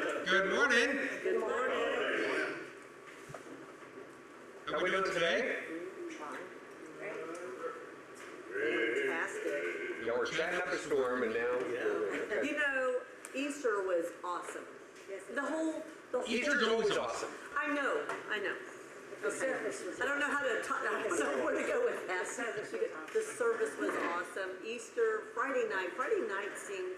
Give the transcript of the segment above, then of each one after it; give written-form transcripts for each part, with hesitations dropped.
Good morning. Good morning. How are we doing today? Fantastic. Yeah, we're chatting up a storm, and now. You know, Easter was awesome. The whole Easter's always awesome. I know. Okay. I don't know how to talk. I don't know where to go with that. The service was awesome. Easter, Friday night seemed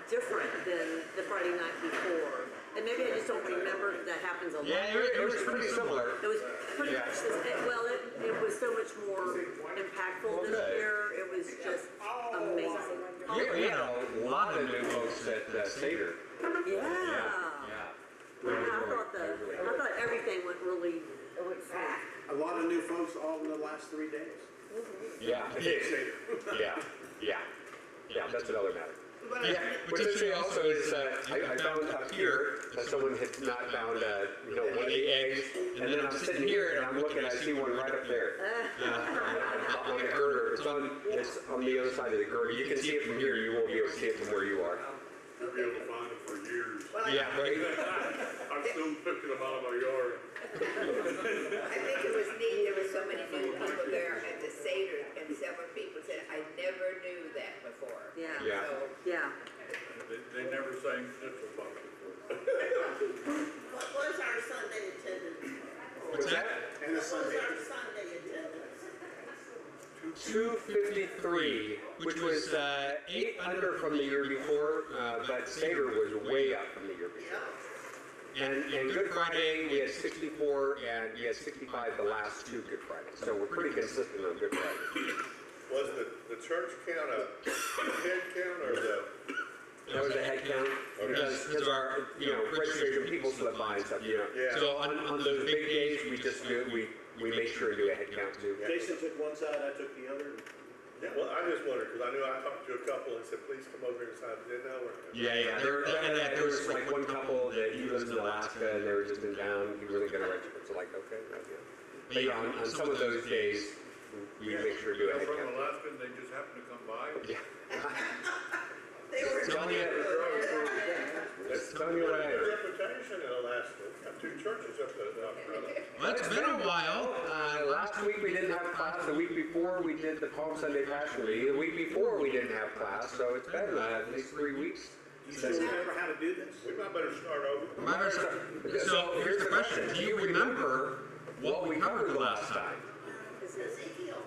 different than the Friday night before. And maybe I just don't remember because that happens a lot. Yeah, it was pretty similar. It was pretty much the same. Well, it was so much more impactful this year. It was just amazing. We had a lot of new folks at Seder. Yeah. Yeah. I thought everything went really fast. A lot of new folks all in the last 3 days. Yeah. Yeah, that's another matter. Yeah, what's interesting also is I found up here that someone had not found one of the eggs, and then I'm sitting here and I'm looking, I see one right up there on the girder. It's on the other side of the girder. You can see it from here. You won't be able to see it from where you are. You'll be able to find it for years. Yeah, right. I'm still picking them out of my yard. I think it was neat, there were so many new people there at the Seder, and several people said, I never knew that before. Yeah. Yeah. So, Yeah. They never sang Schnitzel Buck before. What was our Sunday attendance? What's that? And the What was Sunday. our Sunday attendance? 253, which was 8 under from the year before, but Seder was way up from the year before. And Good Friday, we had 64, and we had 65 the last 2 Good Fridays. So we're pretty consistent on Good Friday. Was the church count a head count or the? That was a head count, because our, registration, people slip by and stuff, Yeah. So on those big days, we make sure to do a head count too. Jason took one side, I took the other. Yeah, well, I just wondered, because I knew I talked to a couple and said, please come over here and sign. Didn't know. Yeah. There was like one couple that he lives in Alaska and they were just in town. He wasn't going to register. So like, okay. But yeah, on some of those days, we make sure to do a head From count. Alaska, and they just happened to come by. Yeah. They were Telling you, that's telling you what I heard. Reputation in Alaska. Got 2 churches up there. Well, it's been a while. Last week we didn't have class. The week before we did the Palm Sunday Passion Week. The week before we didn't have class. So it's been at least 3 weeks. You still remember how to do this? We might better start over. So here's the question. Do you remember what we covered last time? Ezekiel.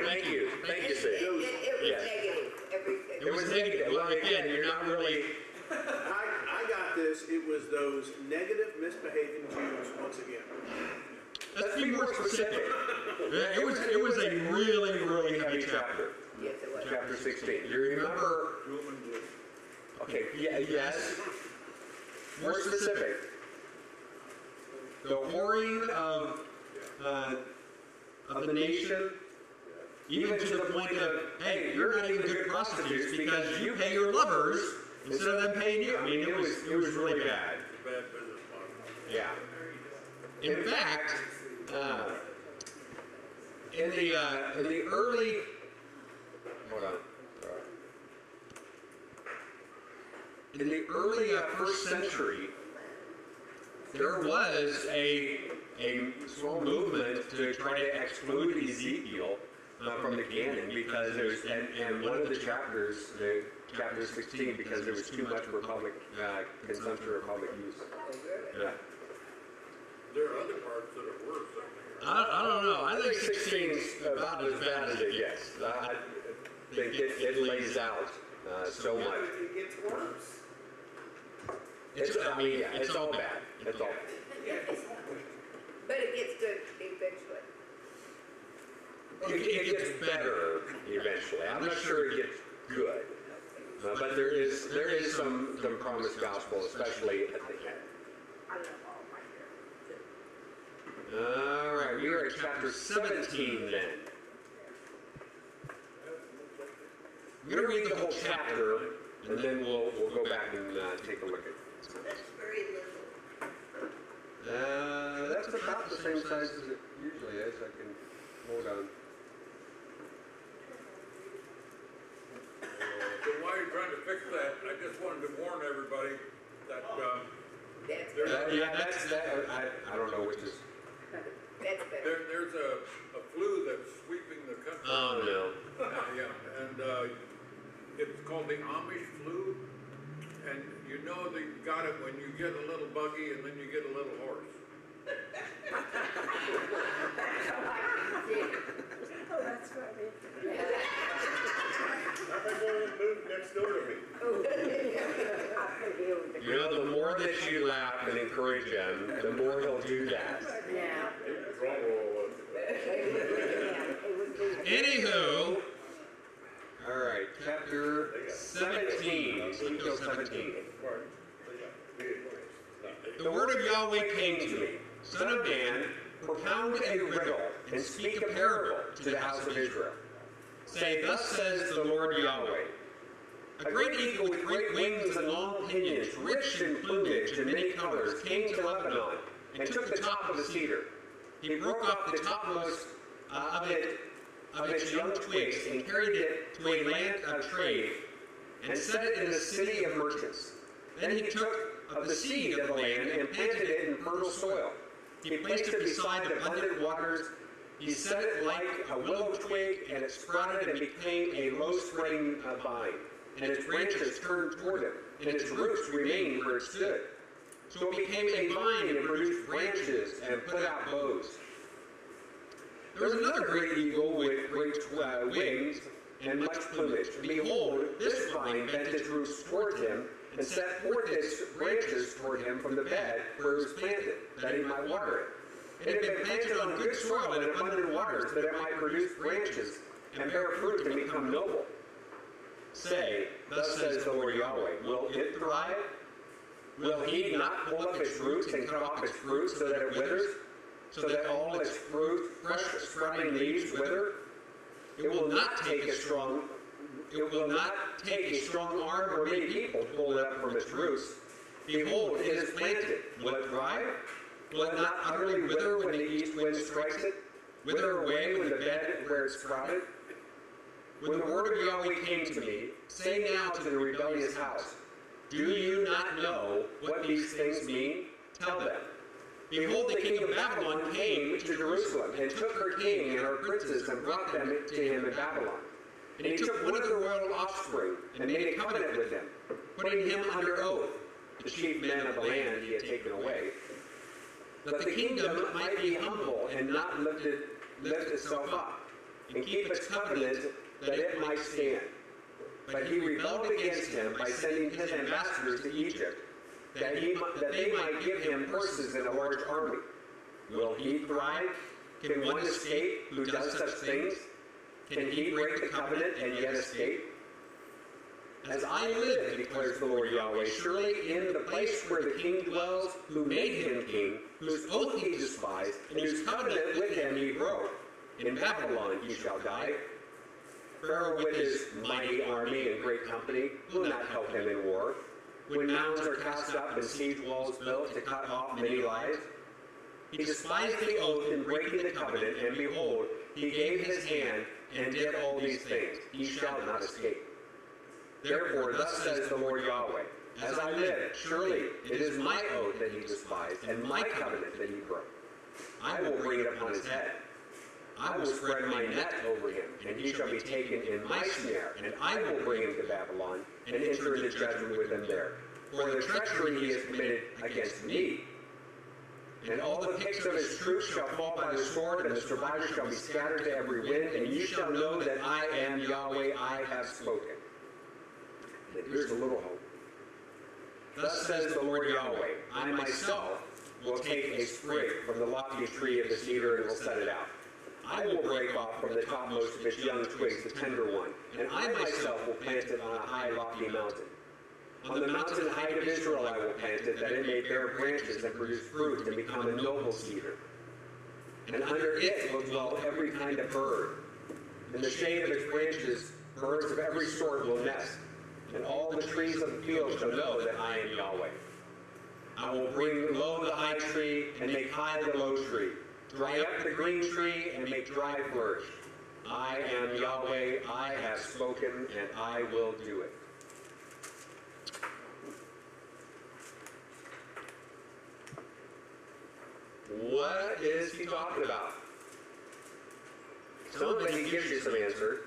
Thank you, Sid. it was Yes. negative, everything. It was negative. Well, again, you're not really. I got this. It was those negative, misbehaving Jews once again. Let's be more specific. It was a really, really heavy chapter. Yes, it was. Chapter 16. You remember? Okay. Yeah. Yes. More specific. The whoring of the nation, even to the point of, hey, you're not even good prostitutes because you pay your lovers instead of them paying you. I mean, it was really bad. Bad business model. Yeah. In fact, in the early, hold on. In the early 1st century, there was a small movement to try to exclude Ezekiel from the canon because there's and one of the chapters, chapter 16, because there was too much for public consumption or public use. Yeah. There are other parts that are worse. I don't know. I think 16 is about as bad as it gets. I think it lays out so much. It gets worse. It's all bad. It's all bad. But it gets good eventually. It gets better eventually. I'm not sure it gets good, but there is some promised gospel, especially at the end. All right, we are at chapter 17 then. I'm going to read the whole chapter, and then we'll go back and take a look at it. That's very little. That's about the same size as it usually is. I can hold on. So while you're trying to fix that, I just wanted to warn everybody That's That, I don't know which is. That's better. There's a flu that's sweeping the country. Oh, no. Yeah, and it's called the Amish flu. And you know that you got it when you get a little buggy and then you get a little horse. Oh, that's funny. I'm going to move next door to me. You know, the more that you laugh and encourage him, the more he'll do that. Yeah. Drum roll was it? Anywho, all right, chapter 17, Ezekiel 17. The word of Yahweh came to me, Son of man, propound a riddle and speak a parable to the house of Israel. Say, thus says the Lord Yahweh. A great eagle with great wings and long pinions, rich in plumage and many colors, came to Lebanon and took the top of a cedar. He broke off the topmost of its young twigs and carried it to a land of trade and set it in the city of merchants. Then he took of the seed of the land and planted it in fertile soil. He placed it beside abundant waters. He set it like a willow twig, and it sprouted and became a low-spreading vine. And its branches turned toward him, and its roots remained where it stood. So it became a vine and produced branches and put out boughs. There was another great eagle with great wings and much plumage. And behold, this vine bent its roots toward him and set forth its branches toward him from the bed where it was planted, that he might water it. It had been planted on good soil and abundant waters, that it might produce branches and bear fruit and become noble. Say, thus says the Lord Yahweh, will it thrive? Will he not pull up its roots and cut off its fruit so that it withers? So that all its fruit, fresh sprouting leaves wither? It will not take a strong arm or many people to pull it up from its roots. Behold, it is planted. Will it thrive? Will it not utterly wither when the east wind strikes it? Wither away when the bed where it sprouted? When the word of Yahweh came to me, say now to the rebellious house, do you not know what these things mean? Tell them. Behold, the king of Babylon came to Jerusalem, and took her king and her princes, and brought them to him in Babylon. And he took one of the royal offspring, and made a covenant with him, putting him under oath, the chief men of the land he had taken away, that the kingdom might be humble and not lift itself up, and keep its covenant, that it might stand. But he rebelled against him by sending his ambassadors to Egypt, that they might give him horses and a large army. Will he thrive? Can one escape who does such things? Can he break the covenant and yet escape? As I live, declares the Lord Yahweh, surely in the place where the king dwells, who made him king, whose oath he despised, and whose covenant with him he broke, in Babylon he shall die. Pharaoh with his mighty army and great company will not help him in war. When mounds are cast up and siege walls built to cut off many lives, he despised the oath in breaking the covenant, and behold, he gave his hand and did all these things. He shall not escape. Therefore, thus says the Lord Yahweh, as I live, surely it is my oath that he despised, and my covenant that he broke. I will bring it upon his head. I will spread my net over him, and he shall be taken in my snare, and I will bring him to Babylon, and enter into judgment with him there, for the treachery he has committed against me. And all the picks of his troops shall fall by the sword, and the survivors shall be scattered to every wind, and you shall know that I am Yahweh, I have spoken. And here's a little hope. Thus says the Lord Yahweh, I myself will take a sprig from the lofty tree of the cedar and will set it out. I will break off from the topmost of its young twigs the tender one, and I myself will plant it on a high lofty mountain. On the mountain height of Israel I will plant it, that it may bear branches and produce fruit and become a noble cedar. And under it will dwell every kind of bird. In the shade of its branches, birds of every sort will nest, and all the trees of the field shall know that I am Yahweh. I will bring low the high tree and make high the low tree, dry up the green tree and make dry flourish. I am Yahweh, I have spoken, and I will do it. what is he talking about? Some of it he gives you some answer.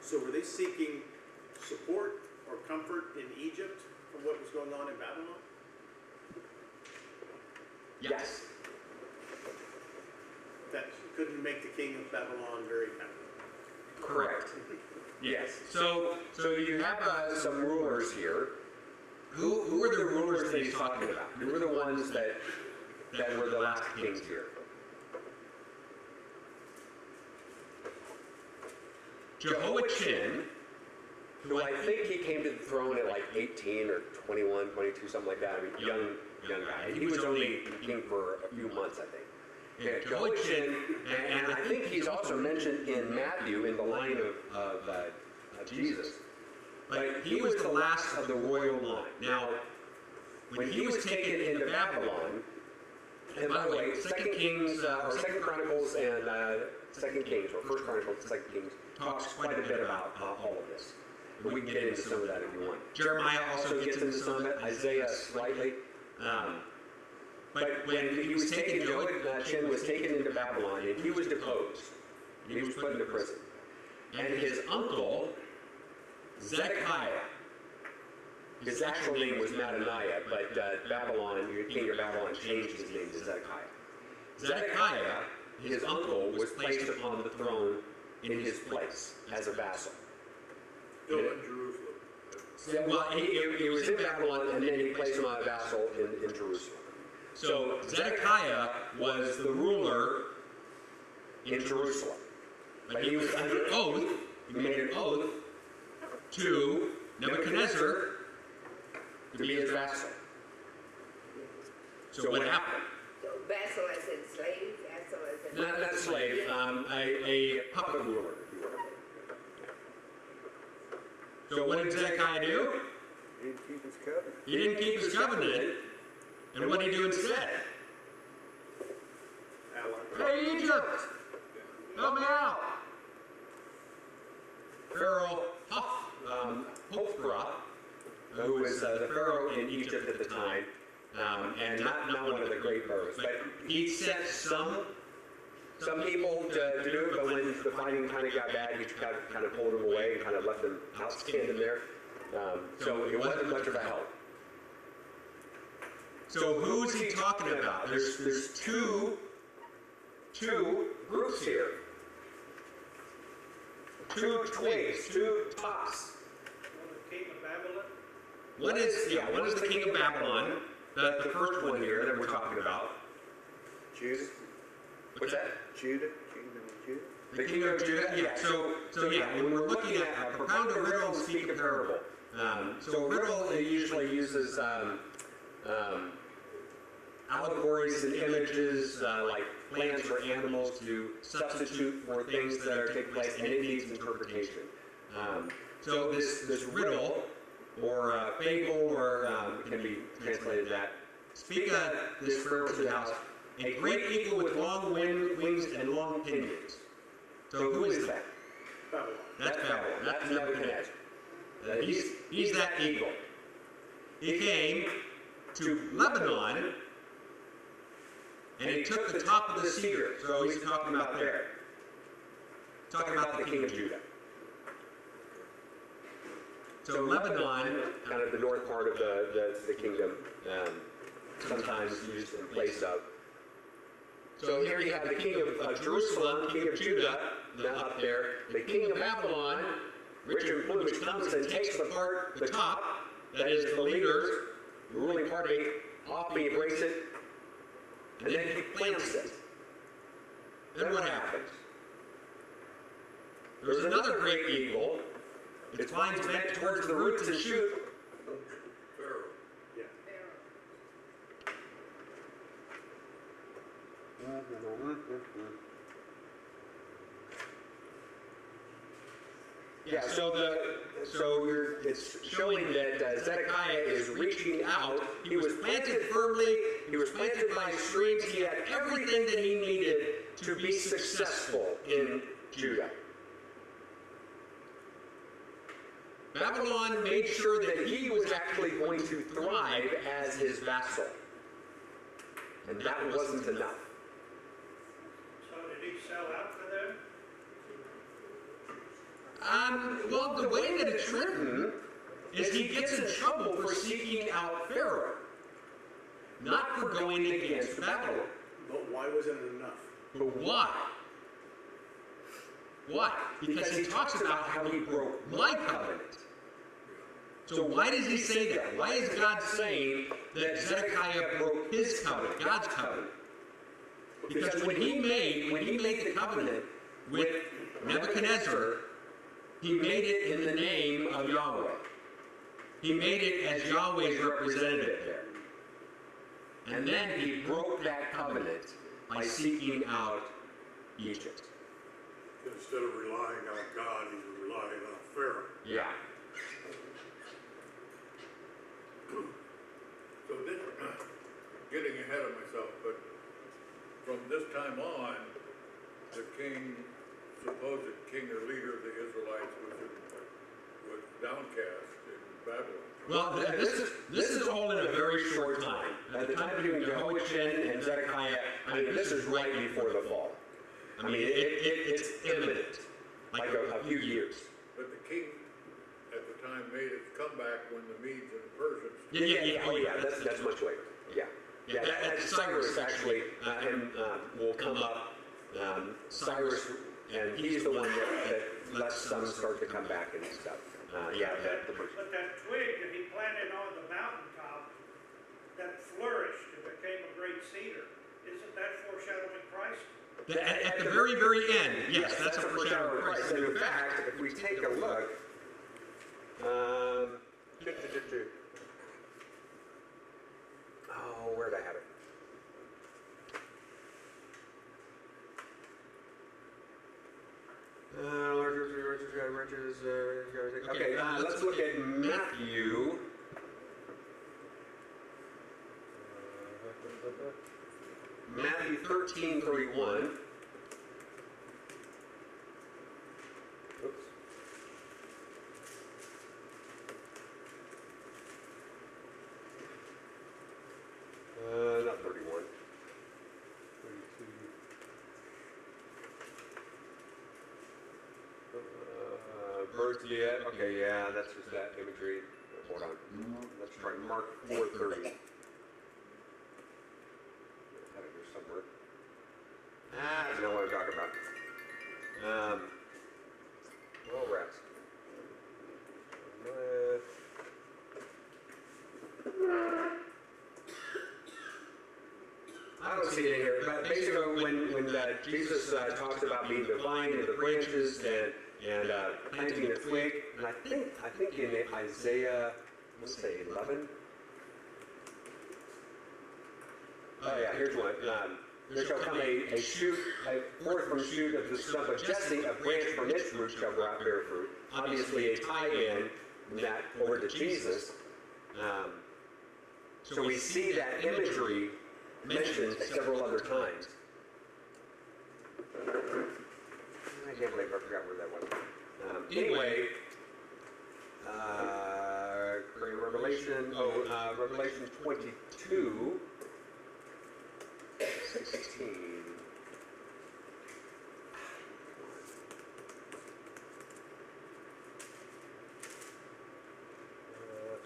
So were they seeking support or comfort in Egypt from what was going on in Babylon? Yes. That couldn't make the king of Babylon very happy. Correct. Yes. So you have some rulers here. Who are the rulers that he's talking about? Who are the ones that were the last kings here? Jehoiachin, who I think he came to the throne at like 18 or 21, 22, something like that. I mean, young guy. He was only king for a few months, I think. Yeah, Jehoiachin, and I think he's also mentioned in Matthew in the line of Jesus. But he was the last of the royal line. Now, when he was taken into Babylon, and by the way, 2 Kings, or 2 Chronicles and 2 Kings, or 1 Chronicles and 2 Kings, talks quite a bit about all of this. And we can get into some of that if you want. Jeremiah also gets into some of it, Isaiah slightly. But when he was taken, Jehoiachin was taken into Babylon, and he was deposed. He was put into prison. And his uncle, Zedekiah, his actual name was Mattaniah, but Babylon, the king of Babylon, changed his name to Zedekiah. Zedekiah, his uncle, was placed upon the throne in his place as a vassal. Still in Jerusalem. Well, he was in Babylon, and then he placed him on a vassal in Jerusalem. So Zedekiah was the ruler in Jerusalem. But he was under oath, he made an oath to Nebuchadnezzar to be his vassal. So what happened? So vassal as in slave? Vassal as in... Not slave, a puppet ruler. So what did Zedekiah do? He didn't keep his covenant. He didn't keep his covenant. And what did he do instead? Hey, Egypt! Help me out! Pharaoh Hophra, who was the Pharaoh in Egypt at the time, and not one of the great pharaohs, but he sent some people to do it, but when the fighting kind of got bad, he kind of pulled them away and kind of left them outstanding there. So it wasn't much of a help. So who is he talking about? There's two groups here. Two twigs, two tops. The king of Babylon? One is the king of Babylon, the first one here that we're talking about. Judah. What's that? Judah. Kingdom of Judah. The king of Judah, yeah. So yeah, when we're looking at propound a riddle and speak a parable. So a riddle usually uses allegories and images like plants or animals to substitute for things that are taking place, and it needs interpretation. So this riddle or fable, or can be translated that, speak this parable to the house. A great eagle with long wings and long pinions. So who is that? Babylon. That's Babylon. That's Nebuchadnezzar. He's that eagle. He came to Lebanon, and he took the top of the cedar. So he's talking about there. Talking about the king of Judah. So Lebanon, kind of the north part of the kingdom, sometimes used in place of. So here you have the king of Jerusalem, king of Judah, up there. The king of Babylon, rich in plumage, comes and takes the top, that is the leaders, the ruling party, off, he breaks it, and then he plants it. Then what happens? There's another great eagle. Its vines bent towards the roots and shoot. Pharaoh. Yeah. Yeah, it's showing that Zedekiah is reaching out. He was planted firmly. He was planted by streams. He had everything that he needed to be successful in Judah. Babylon made sure that he was actually going to thrive as his vassal. And that wasn't enough. So did he sell out for them? Well, the way that it's written is he gets in trouble for seeking out Pharaoh, not for going against Babylon. But why wasn't it enough? But why? Why? Because he talks about how he broke my covenant. So why does he say that? Why is God saying that Zedekiah broke his covenant, God's covenant? Because when he made the covenant with Nebuchadnezzar, he made it in the name of Yahweh. He made it as Yahweh's representative there. And then he broke that covenant by seeking out Egypt. Instead of relying on God, he's relying on Pharaoh. Yeah. So this, getting ahead of myself, but from this time on, the king, supposed king or leader of the Israelites was downcast in Babylon. Well, this is all in a very short time. At the time between Jehoiachin and Zedekiah, I mean, this is right before the fall. I mean, it's imminent, like a few years. But the king at the time made his comeback when the Medes and the Persians. Yeah. Oh, yeah. That's much later. Yeah. That's Cyrus actually, will come up. Cyrus, and he's the one that lets some start to come back and stuff. But that twig that he planted on the mountaintop that flourished and became a great cedar, isn't that foreshadowing Christ? At the very, very end, yes, that's a foreshadow of Christ. And in fact, if we take a look, where'd I have it? Okay, let's look at Matthew. Matthew 13:31. Oops. Not 31. 32. Birth yet? Okay, yeah, that's just that imagery. Hold on. Let's try Mark 4:30. Somewhere. I know what I'm talking about. Well, rats. I don't see it in here, but basically when Jesus talks about being the vine and the branches and planting a twig, and I think in Isaiah, let's say 11. Oh yeah, here's one. There shall come a shoot, forth from shoot of the stump of Jesse, a branch from its root shall bear fruit. Obviously a tie-in that over to Jesus. So we see that imagery mentioned several other times. I can't believe I forgot where that was. Anyway, Revelation 22. 16.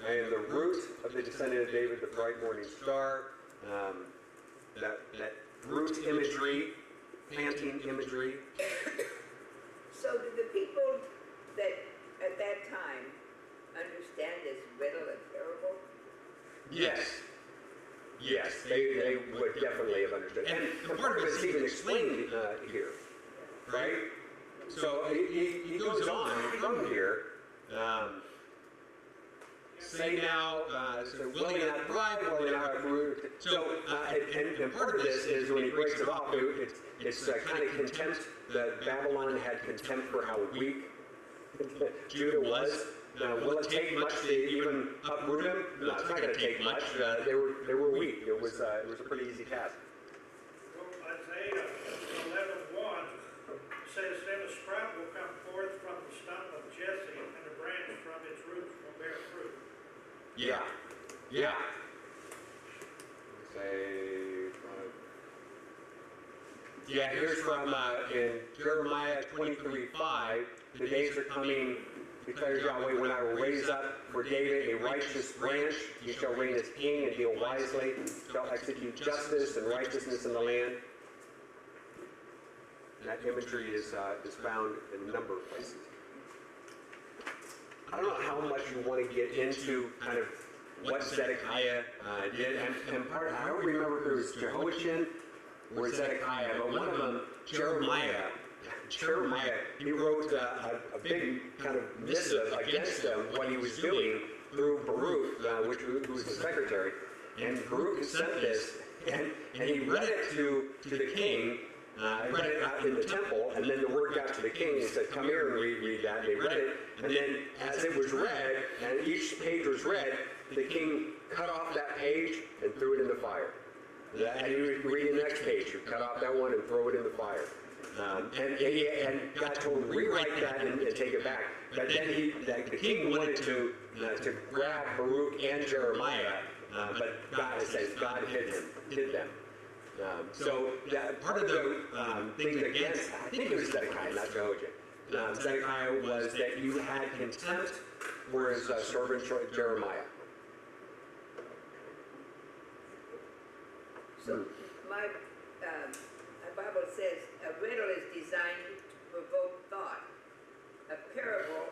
I am the root of the descendant of David, the bright morning star. That root imagery, planting imagery. So did the people that at that time understand this riddle and parable? Yes. Yes, they would definitely have understood. And part of it's even explained here, right? So he goes on from here. Say now, will he not thrive, will he not have root? So, and part of this is when he breaks it off, it's kind of contempt that Babylon had contempt for how weak Judah was. Will it take much to even uproot him? No, it's not going to take much. They were weak. It was a pretty easy task. Well, Isaiah 11:1 says, "Then a sprout will come forth from the stump of Jesse, and a branch from its Yeah. Say, yeah, here's from in Jeremiah 23:5. The days are coming, declares Yahweh, when I will raise up for David a righteous branch. He shall reign as king and deal wisely, shall execute justice and righteousness in the land. And that imagery is found in a number of places. I don't know how much you want to get into kind of what Zedekiah did, and part I don't remember if it was Jehoiachin or Zedekiah, but one of them, Jeremiah, he wrote a big kind of missive against him, what he was doing through Baruch, who was the secretary, and Baruch sent this, and he read it to the king. Read it out in the temple, and then the word got to the king. He said, "Come here and read that." And they read it, and then as it was read, and each page was read, the king cut off that page and threw it in the fire. And he would read the next page, you cut off that one and throw it in the fire. And God told him to rewrite that and take it back. But then the king wanted to grab Baruch and Jeremiah, but God says God hid them. So that part of the things against, I think it was Zedekiah, not Jehoiachin. Zedekiah was that you had contempt for his servant Jeremiah. So my Bible says a riddle is designed to provoke thought. A parable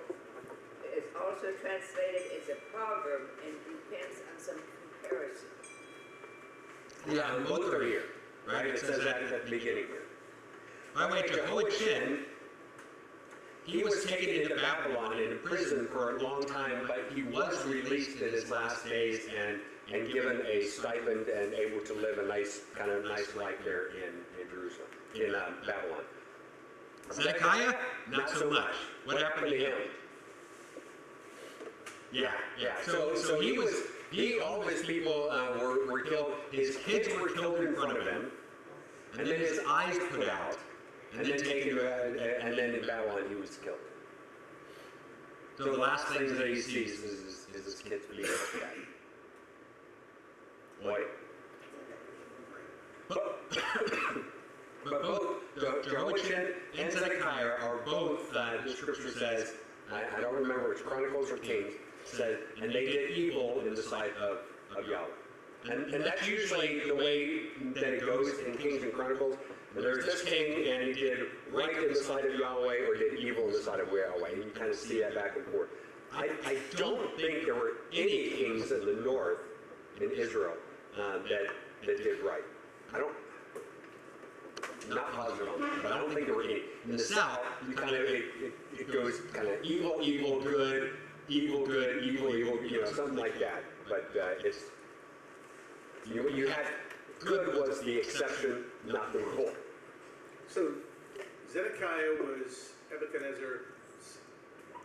is also translated as a proverb and depends on some comparison. Yeah, both are here, right? It says that at the beginning here. By the way, Jehoiachin, he was taken into Babylon and in prison for a long time, but he was released in his last days and given a stipend and able to live a nice life there in Jerusalem, in Babylon. Zedekiah, not so much. What happened to him? Yeah. So all of his people were killed. His kids were killed in front of him, and then his eyes put out, and then taken, and then in Babylon he was killed. So the last thing that he sees is his kids being dead. Boy. But both Jehoiachin and Zedekiah are both, the scripture says, I don't remember if it's Chronicles or Kings, said, and they did evil in the sight of Yahweh. And that's usually the way that it goes in Kings and Chronicles. And there's this king, and he did right in the sight of Yahweh, or did evil in the sight of Yahweh. And you kind of see that back and forth. I don't think there were any kings in the north, in Israel, that did right. I'm not positive on that, but I don't think there were any. In the south, you kind of, it goes kind of evil, good, evil, something like that. But it's, you had, good was the exception, not the rule. So Zedekiah was Nebuchadnezzar's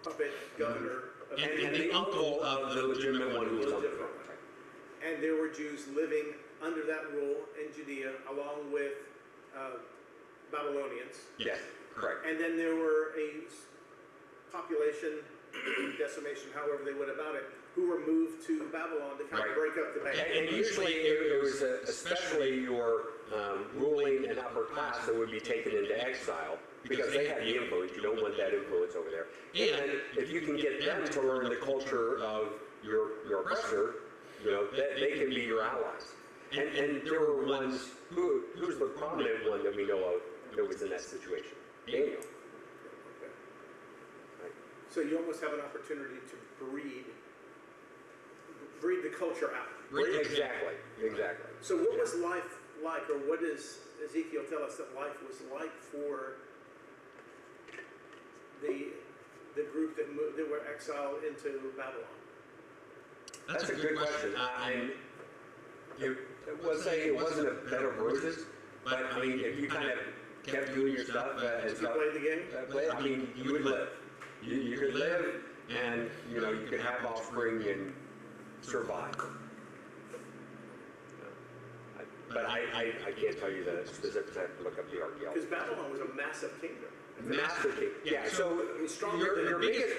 puppet governor. And the uncle of the legitimate one who was on the throne. And there were Jews living under that rule in Judea, along with Babylonians. Yes, correct. And then there were a population decimation, however they went about it, who were moved to Babylon to kind of break up the band. And usually it was especially your ruling and upper class that would be taken into exile because they had the influence. You don't want that influence over there. And if you can get them to learn the culture of your oppressor, they can be your allies. And there were ones, who's the prominent one that we know of that was in that situation? Daniel. Okay. Right. So you almost have an opportunity to breed the culture out. Exactly. So what was life like, or what does Ezekiel tell us that life was like for the group that were exiled into Babylon? That's a good question. We'll say it wasn't a bed of roses, but I mean, if you kind of kept doing your stuff and stuff, played the game? I mean, you would live. You could live, and you could have offspring and survive. But I can't tell you the specifics. I have to look up the archaeology. Because Babylon was a massive kingdom. Massive kingdom. Yeah. So your biggest.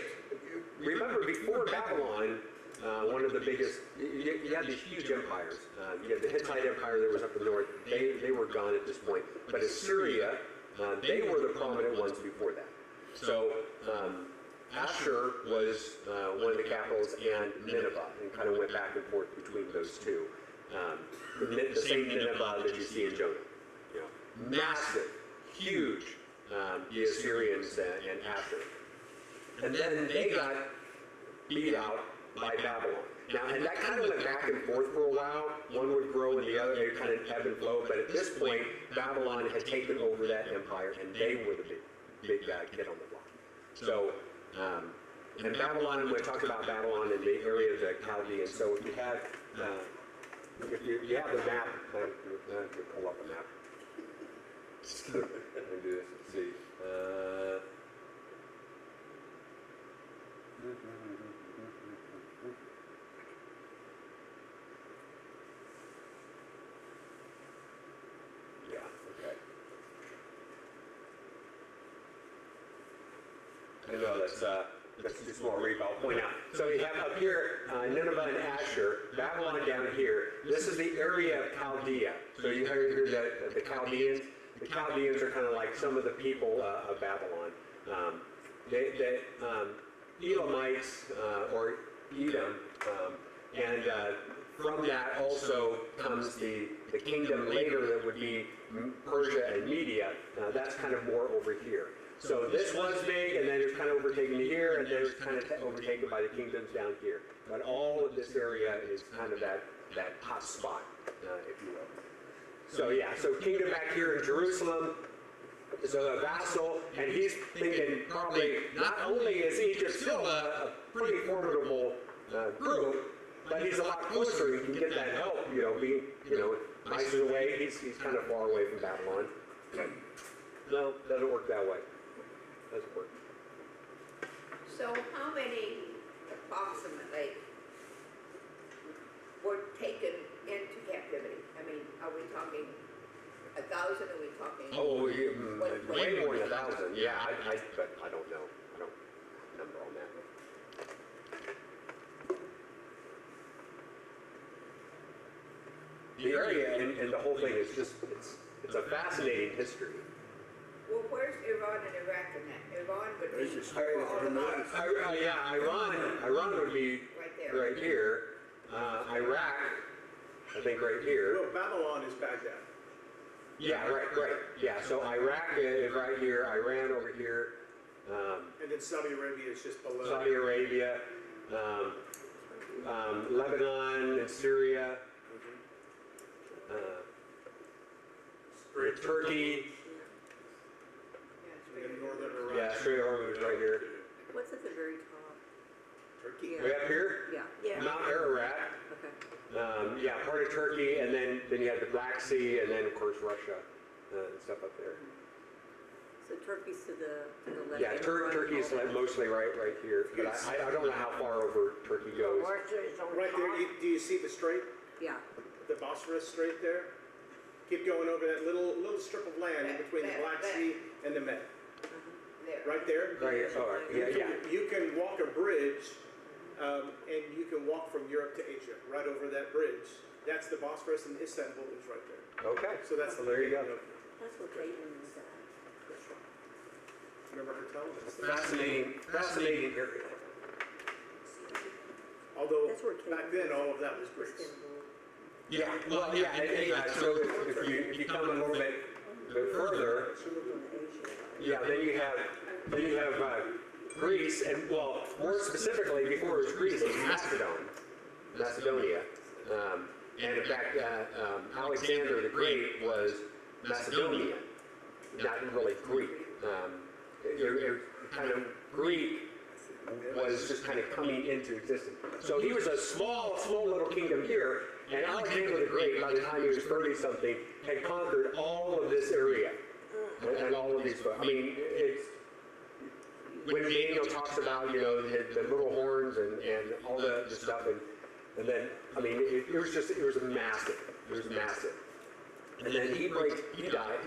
Remember, before Babylon, one of the biggest, you had these huge empires. You had the Hittite Empire that was up in the north. They were gone at this point. But Assyria, they were the prominent ones before that. So Ashur was one of the capitals, and Nineveh, and kind of went back and forth between those two. The same Nineveh that you see in Jonah. You know, massive, huge, the Assyrians and Ashur. And then they got beat out by Babylon. Now, and that kind of went back and forth for a while. One would grow and the other, they kind of ebb and flow. But at this point, Babylon had taken over that empire, and they were the big kid on the block. So, and Babylon, when we talked about Babylon in the area of the Chaldeans, so if you have, you have the map, you pull up a map. Let me do this, let's see. Yeah, okay. I know that's just more read, I'll point out. So you have up here, Nineveh and Ashur, Babylon down here. This is the area of Chaldea. So you hear here the Chaldeans. The Chaldeans are kind of like some of the people of Babylon. The Elamites, or Edom, and from that also comes the kingdom later that would be Persia and Media. That's kind of more over here. So this was big, and then it was kind of overtaken here, and then it was kind of overtaken by the kingdoms down here. But all of this area is kind of that hot spot, if you will. So yeah, so kingdom back here in Jerusalem is a vassal, and he's thinking probably not only is Egypt still a pretty formidable group, but he's a lot closer. He can get that help, being miles away. He's kind of far away from Babylon. No, doesn't work that way. Doesn't work. So how many approximately were taken into captivity? I mean, are we talking 1,000? Are we talking? Oh, way more than 1,000. Yeah, but I don't know. I don't number on that. The area and the whole thing is just, it's a fascinating history. Well, where's Iran and Iraq in that? Iran would be There's a straight all the north. Yeah, Iran would be right here. Iraq, I think right here. Well, Babylon is Baghdad. Yeah, right. Yeah, so Iraq is right here, Iran over here. And then Saudi Arabia is just below. Saudi Arabia, Lebanon and Syria, Turkey. In northern Iraq. Yeah, Syria is right here. What's at the very top? Turkey. Yeah. Way up here, Yeah. Mount Ararat. Okay. Yeah, part of Turkey, and then you have the Black Sea, and then of course Russia and stuff up there. So Turkey's to the left. Yeah, Turkey is mostly right here, but I don't know how far over Turkey goes. Right there, do you see the strait? Yeah. The Bosphorus Strait there? Keep going over that little strip of land in between the Black Sea and the Med. There. Right there? Right here, all right, yeah. You can walk a bridge, and you can walk from Europe to Asia, right over that bridge. That's the Bosphorus, and Istanbul is right there. Okay, So that's well, there you go. That's what Caitlin said. Remember her telling us? Fascinating area. Although, That's where back then, all of that was Greece. Istanbul. Yeah, well, yeah, and so if you come a little bit further, yeah, then you have Greece, and well, more specifically, before it was Greece, it was Macedonia. And in fact, Alexander the Great was Macedonian, not really Greek. Kind of Greek was just kind of coming into existence. So he was a small little kingdom here, and Alexander the Great, by the time he was 30-something, had conquered all of this area and all of these folks. I mean, it's when Daniel talks about the little horns and all the stuff, and then I mean it was massive. It was massive. And then he died.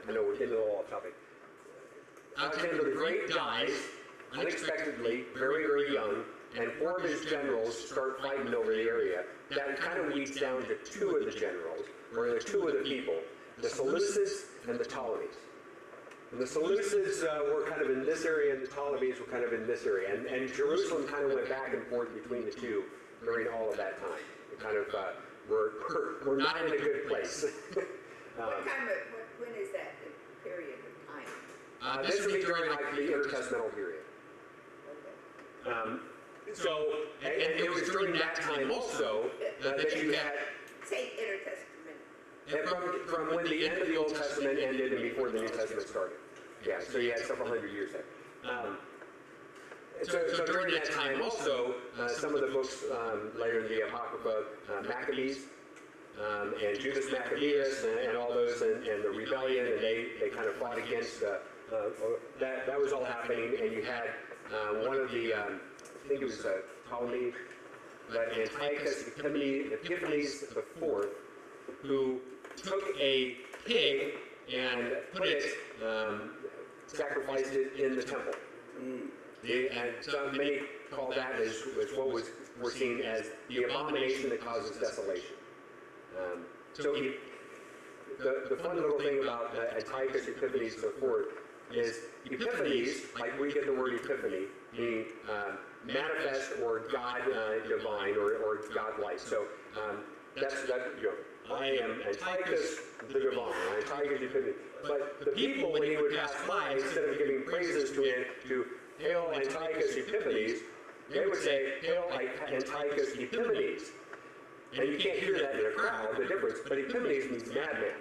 I know we're getting a little off topic. Alexander the Great dies unexpectedly, very, very young, and 4 of his generals start fighting over the area, that kind of weeds down to 2 of the generals, or the 2 of the people, the Seleucids and the Ptolemies. And the Seleucids were kind of in this area, and the Ptolemies were kind of in this area. And Jerusalem kind of went back and forth between the 2 during all of that time. It kind of, we're not in a good place. When is that, the period of time? This would be during like the intertestamental period. So, and it was during that time also that you had... Say intertestament. From when the end of the Old Testament ended and before the New Testament started. Yeah, so you had several hundred years there. So during that time also, some of the books later in the Apocrypha, Maccabees, and Judas Maccabeus, and all those, and the rebellion, and they kind of fought against, that was all happening, and you had one of the, I think it was Ptolemy, that Antiochus Epiphanes IV, who took a pig and put it, sacrificed it in the temple. And so many call that as what we're seeing as the abomination that causes desolation. So the fun little thing about Antiochus Epiphanes IV is Epiphanes, like we get the word epiphany, meaning manifest or God divine or God-like. So that's I am Antiochus the divine, Antiochus Epiphanes. But the people, when he would pass by, instead of giving praises to him, to Hail Antiochus Epiphanes, they would say, Hail Antiochus Epiphanes. And you can't hear that in a crowd, the difference, but Epiphanes means madman.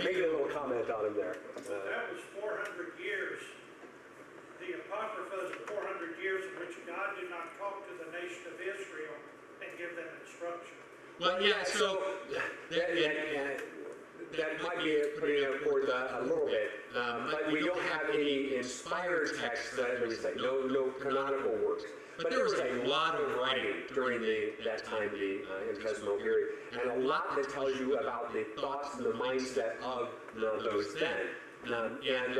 Make a little comment on him there. That was 400 years. The Apocrypha is 400 years in which God did not talk to the nation of Israel and give them instruction. Well, yeah, so that might be putting it forth a little bit, but we don't have any inspired texts that we say, no canonical works. But there was a lot of writing during that time, the intertestamental period, and a lot that tells you about the thoughts and the mindset of those then. And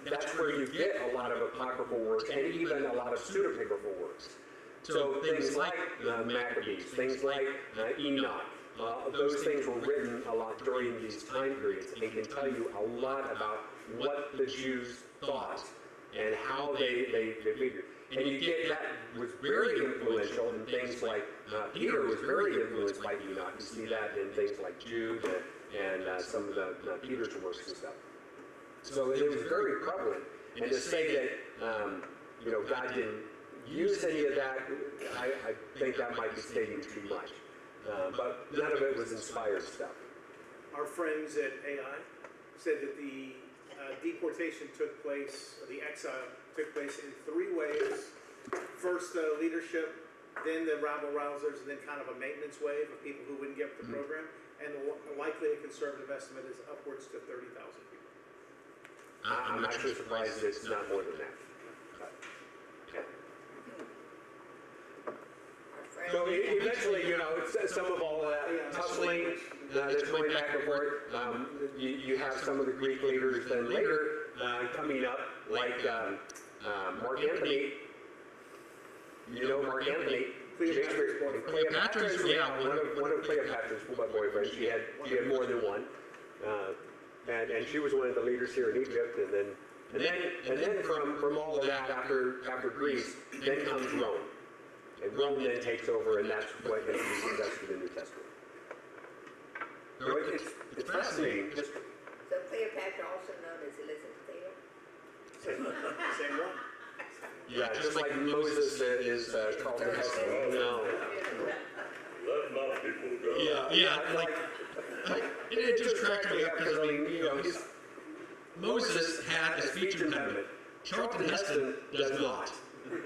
that's where you get a lot of apocryphal works and even a lot of pseudepigraphal works. So things like the Maccabees, things like Enoch, those things were written a lot during these time periods and can tell you a lot about what the Jews thought and how they figured. And you get that was very influential in things like Peter was very influenced by Enoch. You see that in things like Jude and some of the Peter's works and stuff. So it was very prevalent. And to say that God didn't use any of that, I think that might be stating too much. But none of it was inspired stuff. Our friends at AI said that the deportation took place, or the exile took place in 3 ways. First, leadership, then the rabble-rousers, and then kind of a maintenance wave of people who wouldn't give up the program. And likely a conservative estimate is upwards to 30,000 people. I'm actually surprised it's not more than that. So eventually, it's some of all that tussling that's going back and forth. You have some of the Greek leaders then later coming up, like Mark Antony. Mark Antony. Cleopatra's, one of Cleopatra's boyfriends. She had more than one, and she was one of the leaders here in Egypt. And then from all of that, after Greece, then comes Rome. And Rome then takes over, and that's what gets invested in the New Testament. So it's fascinating. So Cleopatra, also known as Elizabeth Taylor? Same one. Yeah, just like Moses is Charlton Heston. No. Let not people go. Yeah, like it just cracked me up because Moses had a speech impediment. Charlton Heston does not.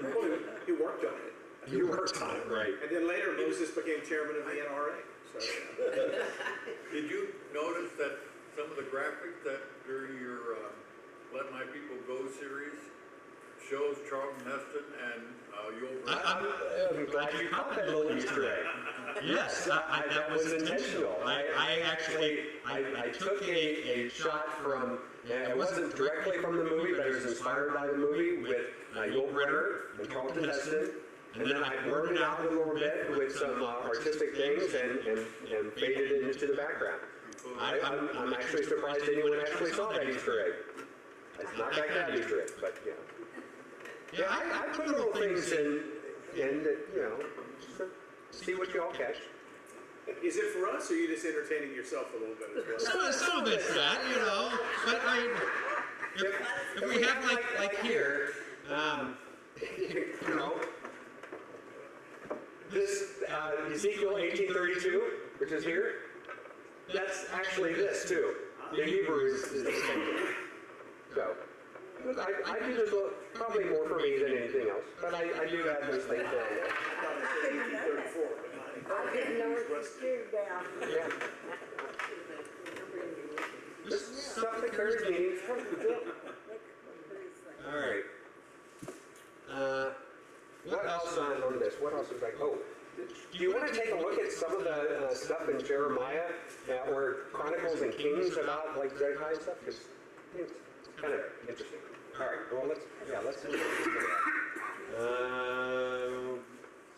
Well, he worked on it. He worked on it, right? And then later, Moses became chairman of the NRA. So. Did you notice that some of the graphics that during your Let My People Go series shows Charlton Heston and Yul I'm glad you caught that little Easter egg. Yes, That was intentional. I took a shot from, it wasn't directly from the movie, but it was inspired by the movie with Yul Brynner and Charlton Heston. And then I blurred it out a little bit with some artistic things and faded it into the background. I'm actually surprised anyone actually saw that Easter egg. It's not back that Easter egg, but yeah. Yeah, I put little things in that, just to see what you all catch. Is it for us, or are you just entertaining yourself a little bit as well? Some of it's that, but if we have like here, This Ezekiel 18:32, which is here, that's actually this too. The Hebrew is the same. So, I do this probably more for me than anything else, but I do have those things down there. I didn't know it was too down. Yeah. Just stuff that carries me. All right. What else on this? What else is like? Oh, do you want to take a look at some of the stuff in Jeremiah or Chronicles and Kings about like Zedekiah and stuff? Because it's kind of interesting. All right. Well, let's look at that.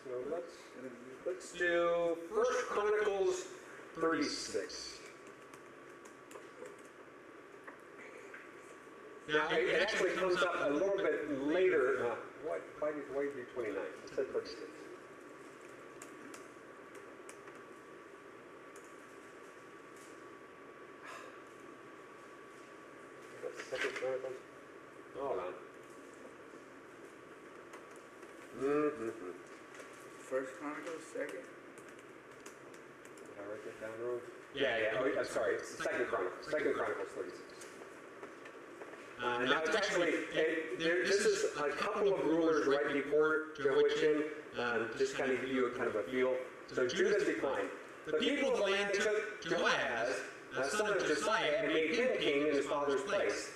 So let's do 1 Chronicles 36. Now it actually comes up a little bit later. Why did you do 29? It said 36. Second Chronicles? Hold on. First Chronicles, second? Did I write that down wrong? Yeah. Oh, I'm sorry. It's the Second Chronicles. Second Chronicles 36. Now it's actually, this is a couple of rulers right before Jehoiachin, just kind of give you a feel. So Judah's decline. The people of the land took Jehoahaz, son of Josiah, and made him king in his father's place.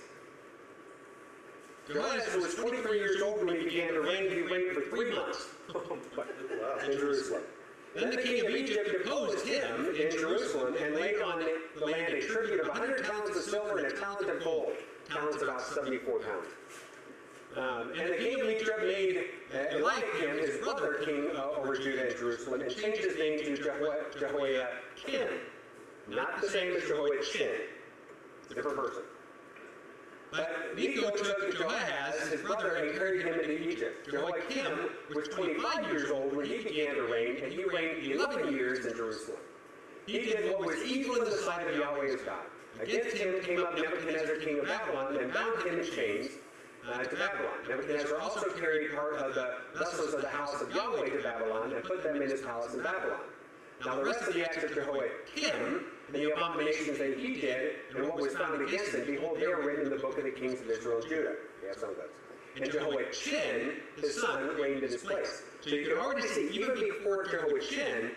Jehoahaz was 23 years old when he began to reign. He reigned for 3 months in Jerusalem. Then the king of Egypt deposed him in Jerusalem and laid on the land a tribute of 100 talents of silver and a talent of gold. Talents about 74 pounds. And the king of Egypt made Eliakim, his brother, king over Judah and Jerusalem, and changed his name to Jehoiakim. Not the same as Jehoiachin. It's a different person. But Necho took Jehoahaz, his brother, and carried him into Egypt. Jehoiakim was 25 years old when he began to reign, and he reigned 11 years in Jerusalem. He did what was evil in the sight of Yahweh his God. Against him came up Nebuchadnezzar, king of Babylon, and bound him in chains to Babylon. Nebuchadnezzar also carried part of the vessels of the house of Yahweh to Babylon and put them in his palace in Babylon. Now the rest of the acts of Jehoiakim, the abominations that he did, and what was found against him, behold, they are written in the book of the kings of Israel and Judah. We have some of those. And Jehoiachin, his son, reigned in his place. So you can already see, even before Jehoiachin,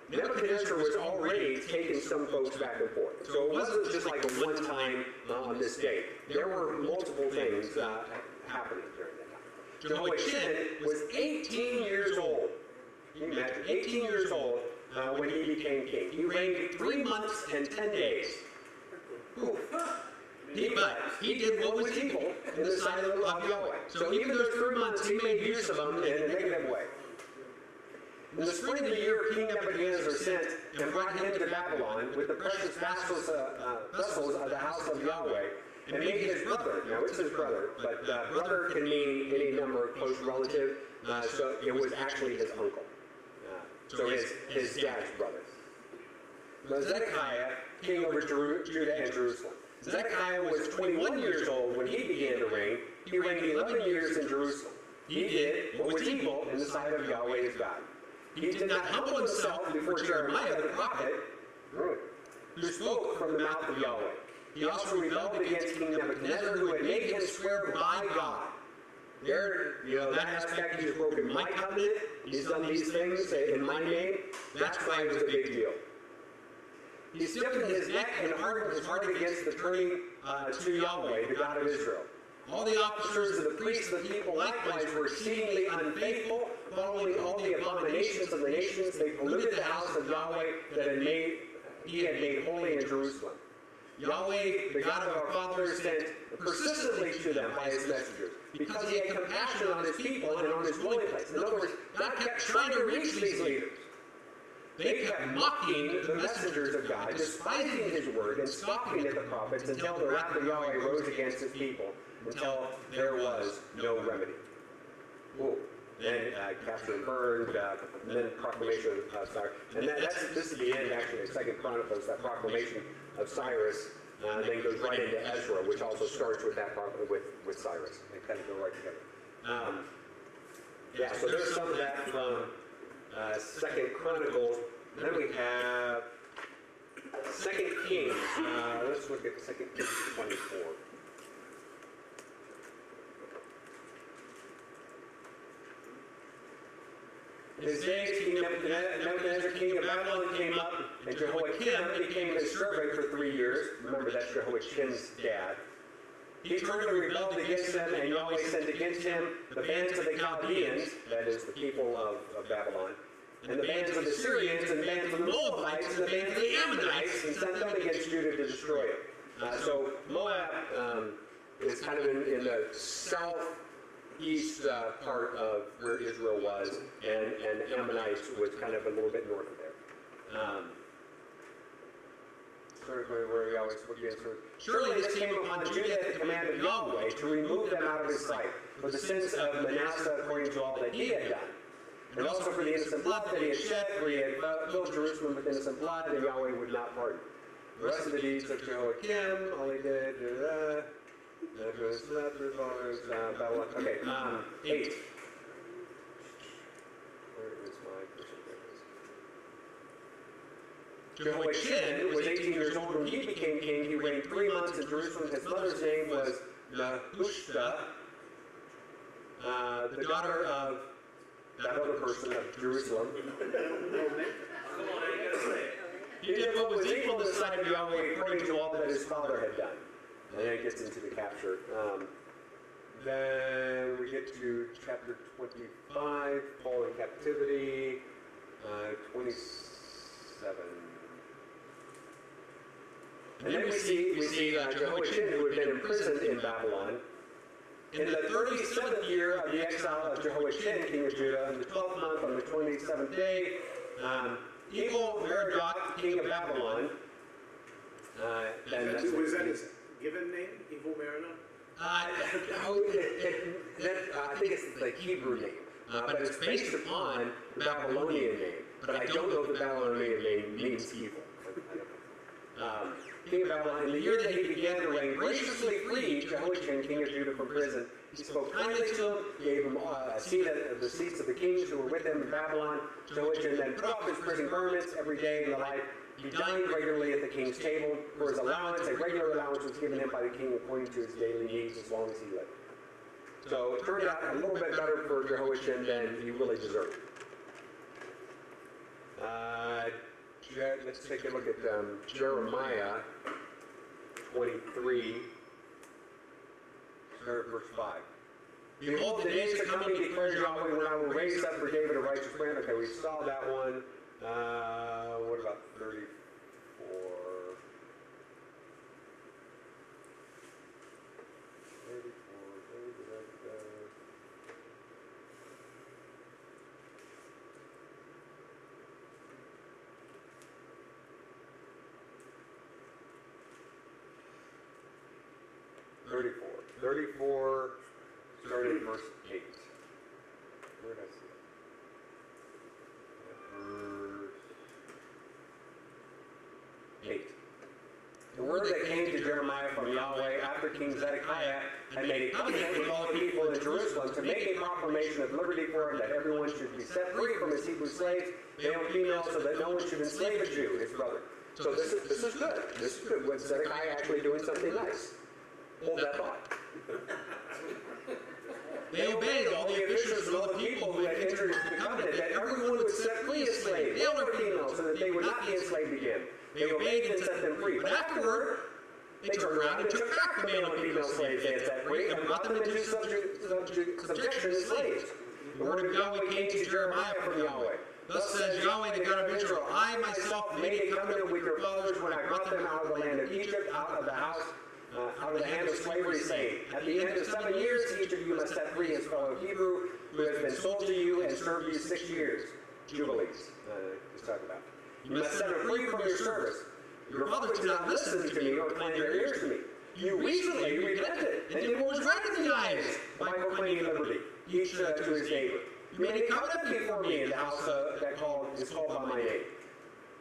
Nebuchadnezzar was already taking some folks back and forth. So it wasn't just like a one-time on this date. There were multiple things happening during that time. Jehoiachin was 18 years old. Can you imagine? 18 years old when he became king. He reigned 3 months and 10 days. But he did what was evil in the sight of Yahweh. So even those 3 months, he made use of them in a negative way. In the spring of the year, King Nebuchadnezzar sent and brought him to Babylon with the precious vessels of the house of Yahweh, and made his brother. Now it's his brother, but brother can mean any number of close relative. So it was actually his uncle. So his dad's brother. Now Zedekiah, king over Judah and Jerusalem. Zedekiah was 21 years old when he began to reign. He reigned 11 years in Jerusalem. He did what was evil in the sight of Yahweh his God. He did not humble himself before Jeremiah the prophet, who spoke from the mouth of Yahweh. He also rebelled against King Nebuchadnezzar, who had made him swear by God. There, that aspect, he's broken my covenant, he's done these things in my name. That's why it was a big deal. He stiffened his neck and hardened his heart against the turning to Yahweh, the God of Israel. All the officers of the priests of the people likewise were exceedingly unfaithful, following all the abominations of the nations. They polluted the house of Yahweh that he had made holy in Jerusalem. Yahweh, the God of our fathers, sent persistently to them by his messengers, because he had compassion on his people and on his dwelling place. In other words, God kept trying to reach these leaders. They kept mocking the messengers of God, despising his word, and scoffing at the prophets until the wrath of Yahweh rose against his people, until there was no remedy. Whoa. Then captured and burned, and then proclamation of Cyrus. And this is the end, actually, of 2 Chronicles, that proclamation of Cyrus, and then goes right into Ezra, which also starts with that with Cyrus. They kind of go right together. Yeah, so there's some of that from 2 Chronicles. Then we have 2 Kings. Let's look at 2 Kings 24. In his days, King Nebuchadnezzar, king of Babylon, came up, and Jehoiakim became his servant for 3 years. Remember, that's Jehoiakim's dad. He turned and rebelled against them, and Yahweh sent against him the bands of the Chaldeans, that is, the people of Babylon, and the bands of the Syrians, and the bands of the Moabites, and the bands of the Ammonites, and sent them against Judah to destroy it. So Moab is kind of in the southeast part of where Israel was, and Ammonites was kind of a little bit north of there. Where Yahweh spoke against her. Surely this came upon Judah at the command of Yahweh to remove them out of his sight for the sins of Manasseh according to all that he had done. And also for the innocent blood that he had shed, for he had filled Jerusalem with innocent blood, and Yahweh would not pardon. The rest of the deeds of Jehoiakim, all he did, Babylon. Okay, 8. Where is my person? Jehoiachin was 18 years old when he became king. He reigned 3 months in Jerusalem. His mother's name was Nehushta, the daughter of that other person of Jerusalem. He did what was evil in the sight of Yahweh according to all that his father had done. And then it gets into the capture. Then we get to chapter 25, fall in captivity, 27. And then we see Jehoiachin, who had been imprisoned in Babylon. In the 37th year of the exile of Jehoiachin, king of Judah, in the 12th month, on the 27th day, evil Merodach, king of Babylon. Was that his given name, Evil Merodach? I think it's the Hebrew name, but it's based upon the Babylonian name. But I don't know if the Babylonian name means evil. King of Babylon, in the year that he began to reign, graciously freed Jehoiachin, king of Judah, from prison. He spoke kindly to him, gave him a seat at the seats of the kings who were with him in Babylon. Jehoiachin then put off his prison garments every day in the light. He dined regularly at the king's table. For his allowance, a regular allowance was given him by the king according to his daily needs as long as he lived. So it turned out a little bit better for Jehoiachin than he really deserved. Let's take a look at Jeremiah 23, verse 5. Behold, the days are coming, declares Yahweh, when I will raise up for David a righteous man. Okay, we saw that one. What about 34? 34, starting at verse 8. Where did I see it? Verse 8. The word that came to Jeremiah from Yahweh after King Zedekiah had made a covenant with all the people in Jerusalem to make a proclamation of liberty for him, that everyone should be set free from his Hebrew slaves, male and female, so that no one should enslave a Jew, his brother. So this is good. This is good. Was Zedekiah actually doing something nice? Hold that thought. They obeyed all the officials and all the people who had entered into the covenant, that everyone would set free a slave, male or female, so that they would not be enslaved again. They obeyed and set them free. But afterward, they turned around and took back the male and female slaves they had set free and brought them into subjection as slaves. The word of Yahweh came to Jeremiah from Yahweh. Thus says Yahweh, the God of Israel, I myself made a covenant with your fathers when I brought them out of the land of Egypt, out of the hand of slavery, saying, at the end of 7 years, each of you must set free his fellow Hebrew, who has been sold to you and served you 6 years. Jubilees, let's talk about. You must set him free from your service. Your fathers did not listen to me or incline their ears to me. You recently repented and did what was right in the eyes by proclaiming liberty, each to his neighbor. You made a covenant before me in the house that is called by my name.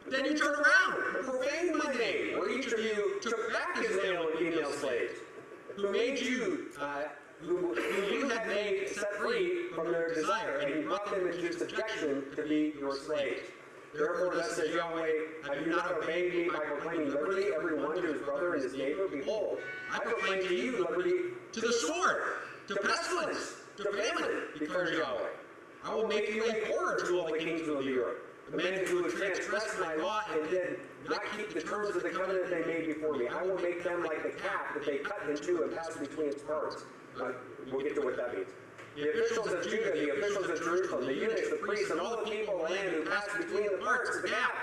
But then you turned around and profaned my name, where each of you took back his male and female slaves, who made you, who you had made set free from their desire, and you brought them into subjection to be your slaves. Therefore, thus says Yahweh, have you not obeyed me by proclaiming liberty, every one to his brother and his neighbor? Behold, I proclaim to you liberty to the sword, to pestilence, to famine, declares Yahweh. I will make you a horror to all the kings of the earth, the men who have transgressed my law and did not keep the terms of the covenant they made before me. I will make them like the calf that they cut in two and pass between its parts. We'll get to what that means. The officials of Judah, the officials of Jerusalem, the eunuchs, the priests, and all the people of the land who pass between the parts of the calf.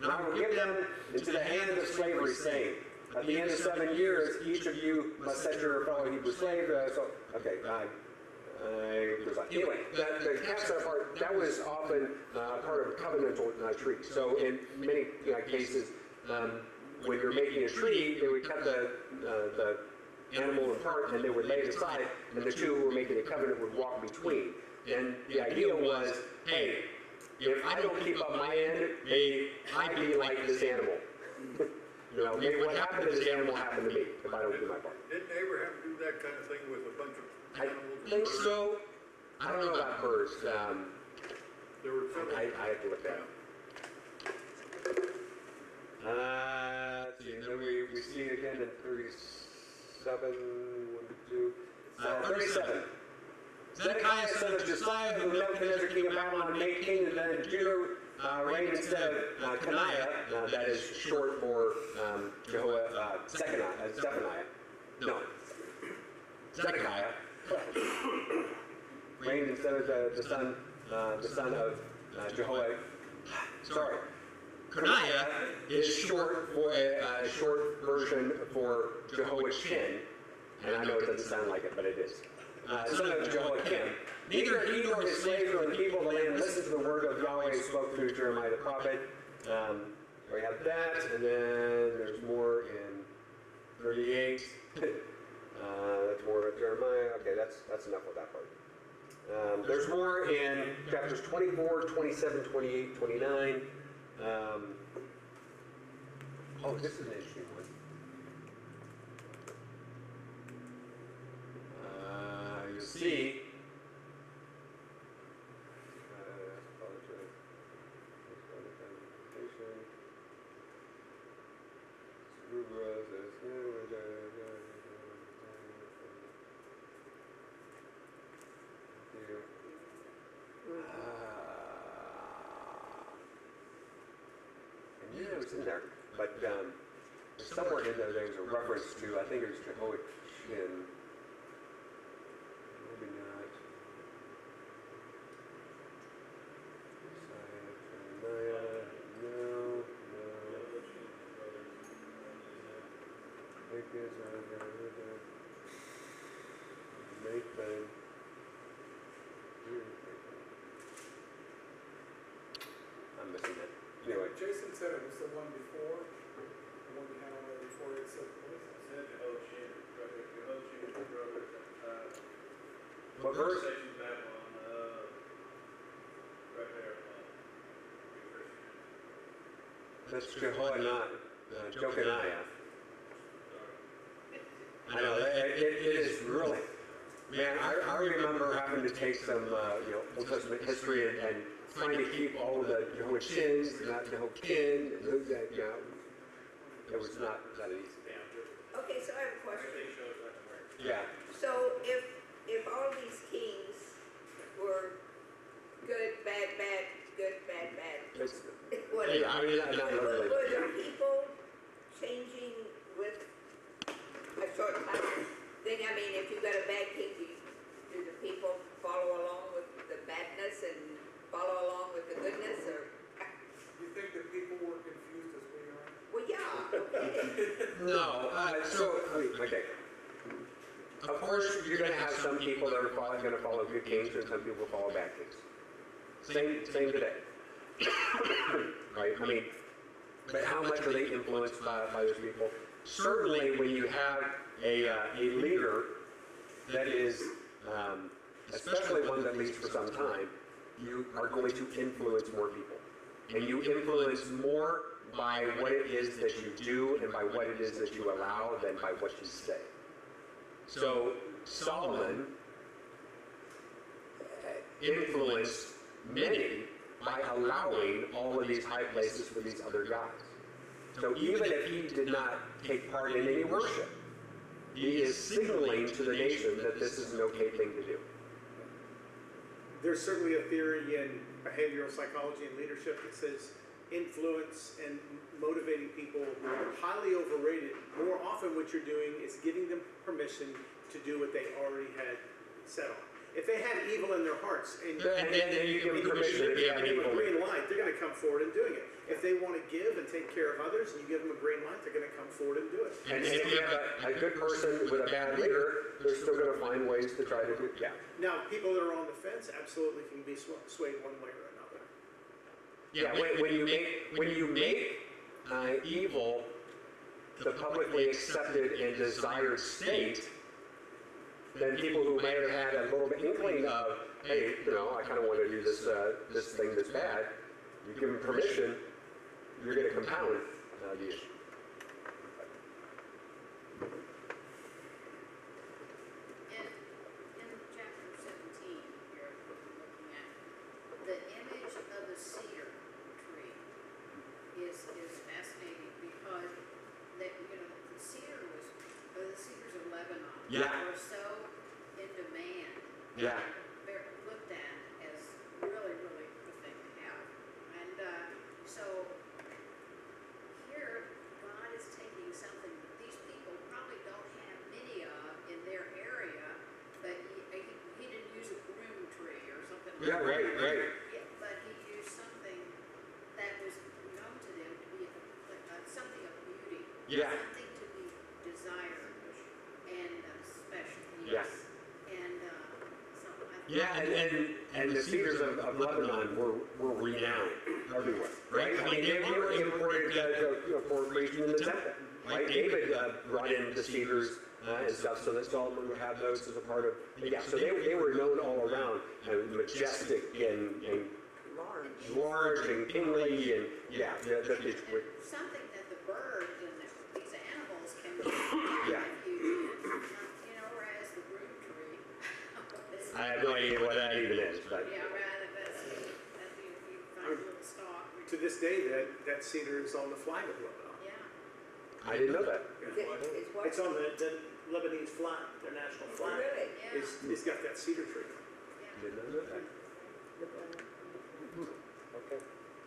And I will give them into the hand of slavery, saying, at the end of 7 years, each of you must set your fellow Hebrew slave. Anyway, the calf set part, that was often part of covenantal treaty. So in many cases, when you're making a treaty, they would cut the animal apart and they would lay it aside, and the two who were making a covenant would walk between. And the idea was, hey, if I don't keep up my end, may I be like this animal. Maybe what happened to this animal happened to me if I don't do my part. Didn't they ever have to do that kind of thing with a bunch of animals? I think so. I don't know about birds. There were several. I have to look that up. Let's see, and then we see it again in 37, 37. Zedekiah, son of Josiah, whom Nebuchadnezzar, king of Babylon, made king, and then Judah reigned instead of Coniah, that is short for Zephaniah. No, Zedekiah. Reigned instead of the son of Jehoiada. Sorry. Coniah is short for a short version for Jehoiachin, and I know it doesn't sound like it, but it is. Son of Jehoiakim. Neither he nor his slaves nor the people of the land listened to the word of Yahweh who spoke through Jeremiah the prophet. We have that, and then there's more in 38. That's more of Jeremiah. Okay, that's enough with that part. There's more in chapters 24, 27, 28, 29. This is an interesting one. You'll see. It's in there, but somewhere in there there's a reference to, I think it was Jehoiachin. Maybe not. No. Nathan. I'm missing that. Anyway. Jason said it was the one before, the one we had on there before. It said, what is it? Said Jehoiachin, brothers. What verse? Right there. That's Jehoiada, Jeconiah. I know, it is really, man, I remember having to take some, Old Testament history and trying to keep all of the Jehoiachins, not Jehoiakim, and it was not that easy. Okay, so I have a question. Yeah. So if all these kings were good, bad, good, bad, whatever, Yeah, I mean, not really. were there people changing with No, okay. Of course, you're going to have some people that are going to follow good kings and some people follow bad kings. Same today. Right? I mean, but how much are they influenced by those people? Certainly when you have a leader that is, especially one that leads for some time, you are going to influence more people. And you influence more by what it is that you do and by what it is that you allow than by what you say. So Solomon influenced many by allowing all of these high places for these other gods. So even if he did not take part in any worship, he is signaling to the nation that this is an okay thing to do. There's certainly a theory in behavioral psychology and leadership that says influence and motivating people are highly overrated. More often what you're doing is giving them permission to do what they already had set on. If they had evil in their hearts and you give them permission, give them a green light, they're going to come forward and doing it. If they want to give and take care of others and you give them a green light, they're going to come forward and do it. And if you have a good person with a bad leader, they're still going to find ways to try to do it. Yeah. Now, people that are on the fence absolutely can be swayed one way or another. Yeah, when you make evil the publicly accepted and desired state, then people who may have had a little bit inkling of, hey, I kind of want to do this this thing that's bad, you give them permission, you're going to compound the issue. In chapter 17 here, we're looking at the image of the cedar tree is fascinating because the cedars of Lebanon were so in demand. Yeah. They're looked at as really, really good thing to have. And so here, God is taking something that these people probably don't have many of in their area, but he didn't use a broom tree or something like that. Right. Yeah, but he used something that was known to them to be something of beauty. Yeah. Something to be desired and special. Yes. And so I and the cedars of Lebanon were renowned everywhere, right? I mean, they were imported for preaching in the temple, right? David brought in the cedars and stuff so that Solomon would have those as a part of, so they were known all around, majestic and large and kingly, and something that the birds and these animals can be whereas the broom tree. I have no idea what that even is, but. Yeah, rather that's you find a little stalk. To this day, that cedar is on the flag of Lebanon. Yeah. I didn't know that. It's on the Lebanese flag, their national flag. Really? Yeah. It's got that cedar tree. Didn't know that. Okay.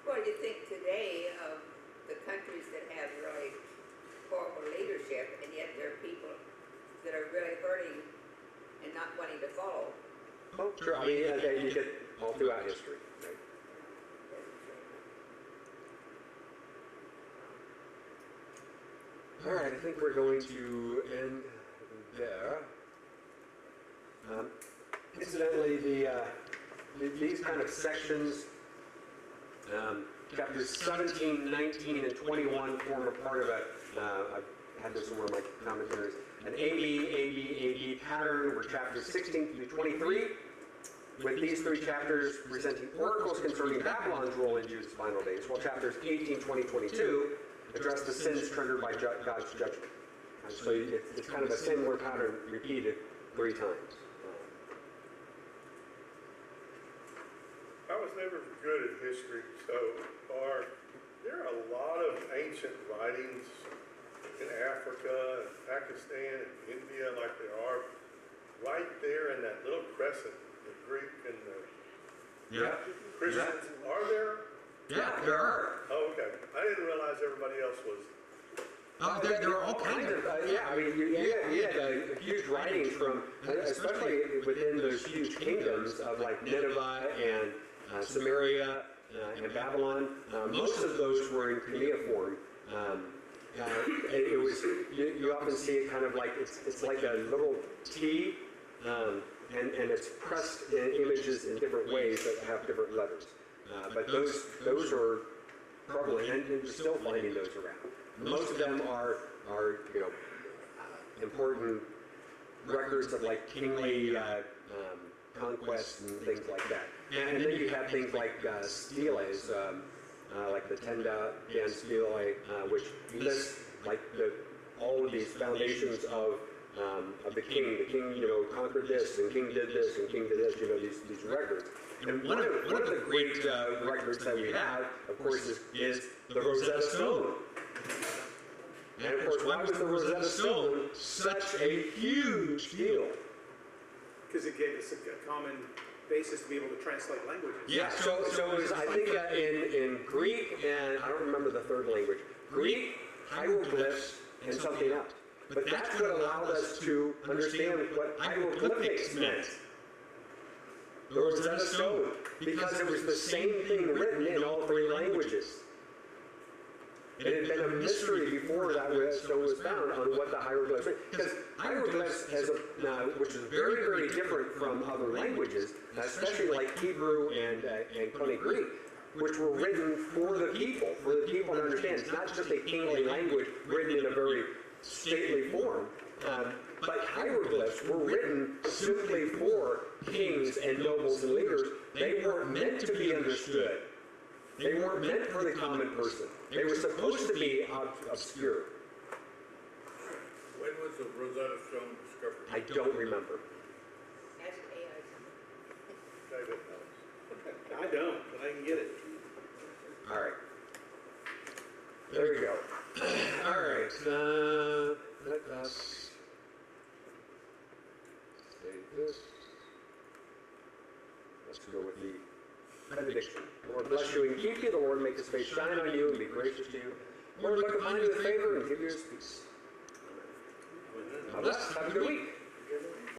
Well, you think today of the countries that have really horrible leadership, and yet there are people that are really hurting and not wanting to follow. Oh, sure. I mean, you get all throughout history. Right? All right, I think we're going to end there. Incidentally, these kind of sections, chapters 17, 19, and 21 form a part of I've had this in one of my commentaries, an AB pattern where chapters 16 through 23, with these three chapters presenting oracles concerning Babylon's role in Judah's final days, while chapters 18, 20, 22 address the sins triggered by God's judgment. So it's kind of a similar pattern repeated 3 times. I was never good at history, so there are a lot of ancient writings in Africa and Pakistan and India, like there are right there in that little crescent, the Greek and the Christians. Yeah. Are there? Yeah, there are. Oh, okay. I didn't realize everybody else was. There are all kinds of, I mean, you had huge writings from, especially within those huge kingdoms of like Nineveh and Samaria and Babylon. Most of those were in cuneiform. it was, you often see it kind of like, it's like a little T, and it's pressed in images in different ways that have different letters. But those are prevalent, and you're still finding those around. Most of them are important records of like kingly conquests and things like that. And then you have things like steles, like the 10-dan stele, which lists like all of these foundations of the king. The king, conquered this, and king did this, and king did this. These records. And one of the great records that we have, of course, is the Rosetta Stone. And of course, why was the Rosetta Stone such a huge deal? Because it gave us a common basis to be able to translate languages. Yeah, so it was, I think in Greek, and I don't remember the third language, Greek, hieroglyphs, and something else. But that's what allowed us to understand what hieroglyphics meant. The Rosetta Stone, because it was the same thing written in all three languages. It had been a mystery before that stone was found on what the hieroglyphs were. Because hieroglyphs has which is very, very different from other languages, especially like Hebrew and Koine Greek, which were written for the people to understand. It's not just a kingly language written in a very stately form. But hieroglyphs were written simply for kings and nobles and leaders. They weren't meant to be understood. They weren't meant for the common person. They were supposed to be obscure. When was the Rosetta Stone discovered? I don't remember. Ask AI. David knows. I don't, but I can get it. All right. There we go. All right. Let us save this. Let's go with the benediction. Lord bless you and keep you. The Lord make his face shine on you and be gracious to you. Lord look upon you with favor and give you his peace. God bless. Have a good week.